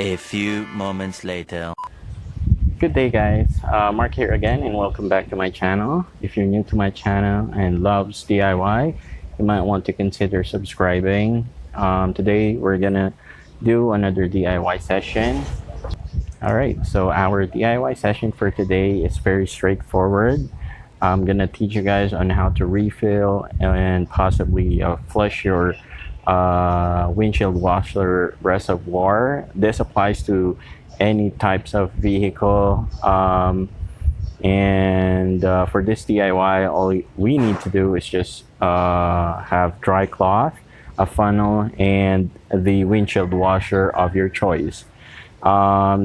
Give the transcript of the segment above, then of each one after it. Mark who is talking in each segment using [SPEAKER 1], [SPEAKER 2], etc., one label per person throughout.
[SPEAKER 1] A few moments later.
[SPEAKER 2] Good day, guys. Mark here again, and welcome back to my channel. If you're new to my channel and loves DIY, you might want to consider subscribing. Today, we're gonna do another DIY session. All right, so our DIY session for today is very straightforward. I'm gonna teach you guys on how to refill and possibly flush your windshield washer reservoir. This applies to any types of vehicle, and for this DIY, all we need to do is just have dry cloth, a funnel, and the windshield washer of your choice.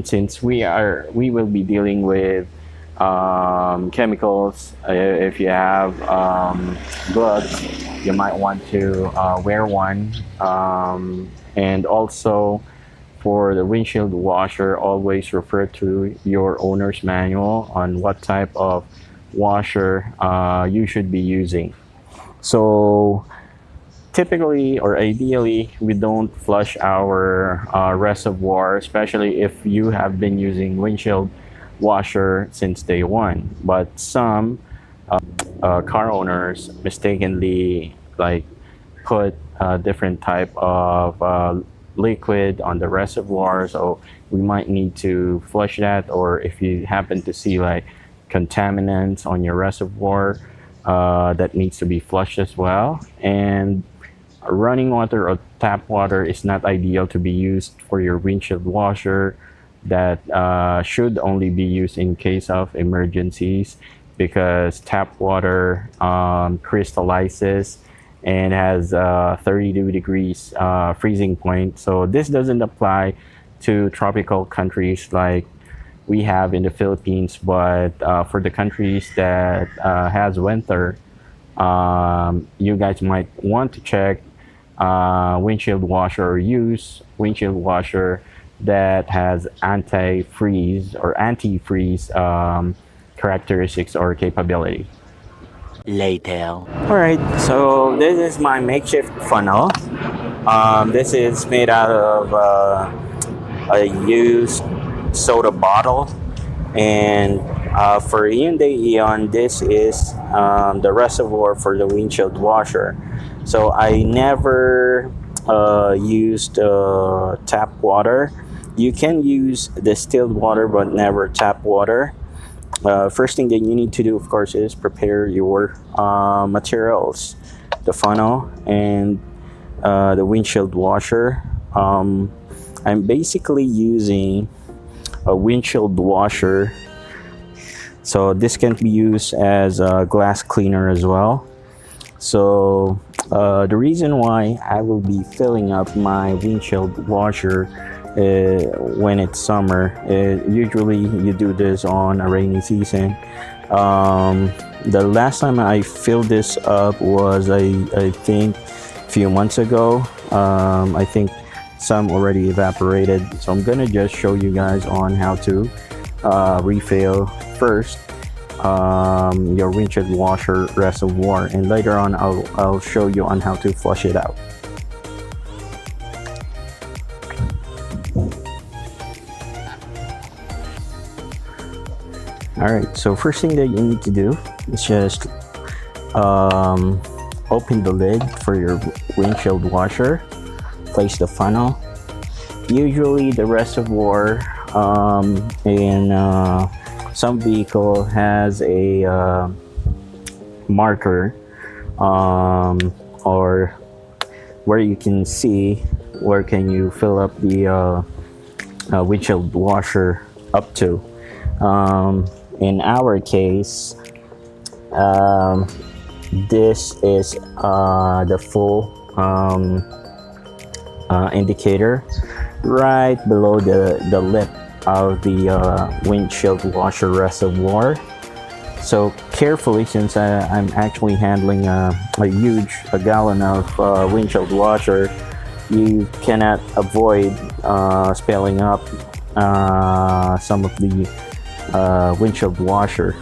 [SPEAKER 2] Since we will be dealing with chemicals, if you have gloves, you might want to wear one, and also for the windshield washer, always refer to your owner's manual on what type of washer you should be using. So typically or ideally, we don't flush our reservoir, especially if you have been using windshield washer since day one. But some car owners mistakenly put a different type of liquid on the reservoir, so we might need to flush that. Or if you happen to see contaminants on your reservoir, that needs to be flushed as well. And running water or tap water is not ideal to be used for your windshield washer. That should only be used in case of emergencies, because tap water crystallizes and has 32 degrees freezing point. So this doesn't apply to tropical countries like we have in the Philippines, but for the countries that has winter, you guys might want to check windshield washer or use windshield washer that has anti-freeze or anti-freeze characteristics or capability.
[SPEAKER 1] Later.
[SPEAKER 2] Alright, so this is my makeshift funnel. This is made out of a used soda bottle, and for Hyundai Eon, this is the reservoir for the windshield washer. So I never used tap water. You can use distilled water, but never tap water. First thing that you need to do, of course, is prepare your materials: the funnel and the windshield washer. I'm basically using a windshield washer, so this can be used as a glass cleaner as well. So the reason why I will be filling up my windshield washer when it's summer, usually you do this on a rainy season. The last time I filled this up was I think a few months ago. I think some already evaporated, so I'm gonna just show you guys on how to refill first your windshield washer reservoir, and later on I'll show you on how to flush it out. Alright, so first thing that you need to do is just open the lid for your windshield washer, place the funnel. Usually the reservoir in some vehicle has a marker or where you can see where can you fill up the windshield washer up to. In our case, this is the full indicator right below the lip of the windshield washer reservoir. So carefully, since I'm actually handling a gallon of windshield washer, you cannot avoid spilling up some of the windshield washer.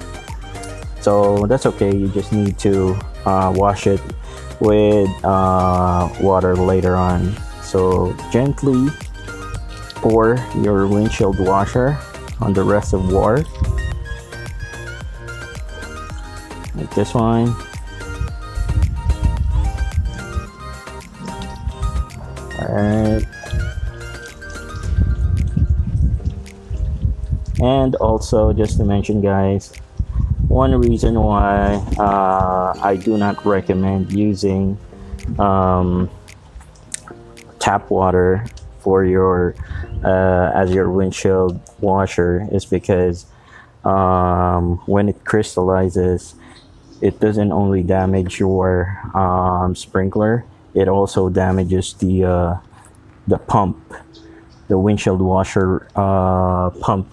[SPEAKER 2] So that's okay, you just need to wash it with water later on. So gently pour your windshield washer on the reservoir, like this one. Alright. And also, just to mention, guys, one reason why I do not recommend using tap water for your as your windshield washer is because when it crystallizes, it doesn't only damage your sprinkler, it also damages the pump, the windshield washer pump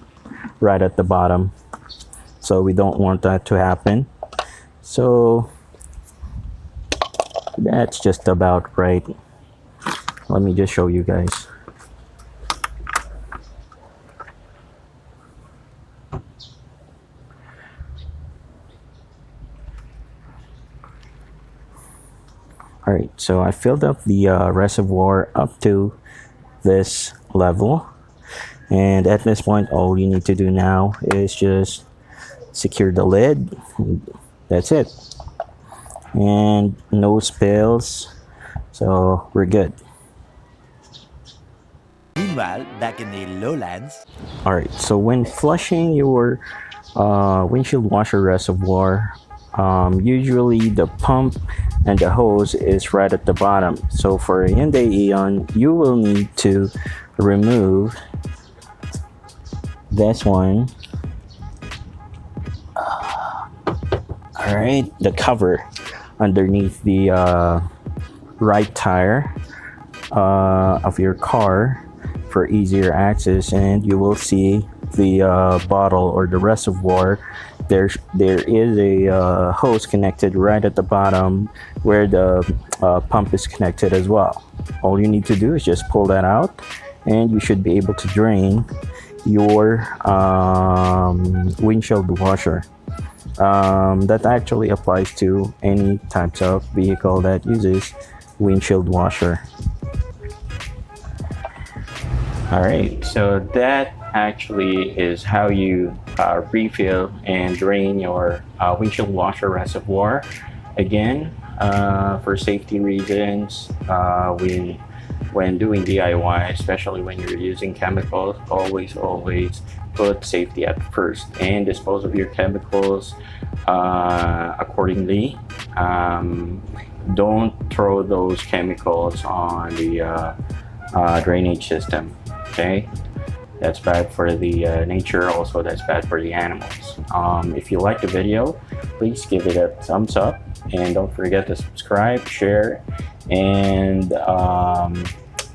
[SPEAKER 2] right at the bottom. So we don't want that to happen. So that's just about right. Let me just show you guys. Alright, so I filled up the reservoir up to this level, and at this point all you need to do now is just secure the lid. That's it, and no spills, so we're good.
[SPEAKER 1] Meanwhile, back in the lowlands.
[SPEAKER 2] Alright, so when flushing your windshield washer reservoir, usually the pump and the hose is right at the bottom. So for a Hyundai Eon, you will need to remove this one. Alright, the cover underneath the right tire of your car for easier access, and you will see the bottle or the reservoir. There is a hose connected right at the bottom where the pump is connected as well. All you need to do is just pull that out, and you should be able to drain your windshield washer. That actually applies to any types of vehicle that uses windshield washer. Alright, so that actually is how you refill and drain your windshield washer reservoir. Again, for safety reasons, when doing DIY, especially when you're using chemicals, always put safety at first and dispose of your chemicals accordingly. Don't throw those chemicals on the drainage system. Okay, that's bad for the nature. Also, that's bad for the animals. If you like the video, please give it a thumbs up, and don't forget to subscribe, share, and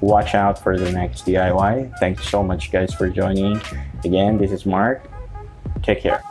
[SPEAKER 2] watch out for the next DIY. Thanks so much, guys, for joining. Again, this is Mark. Take care.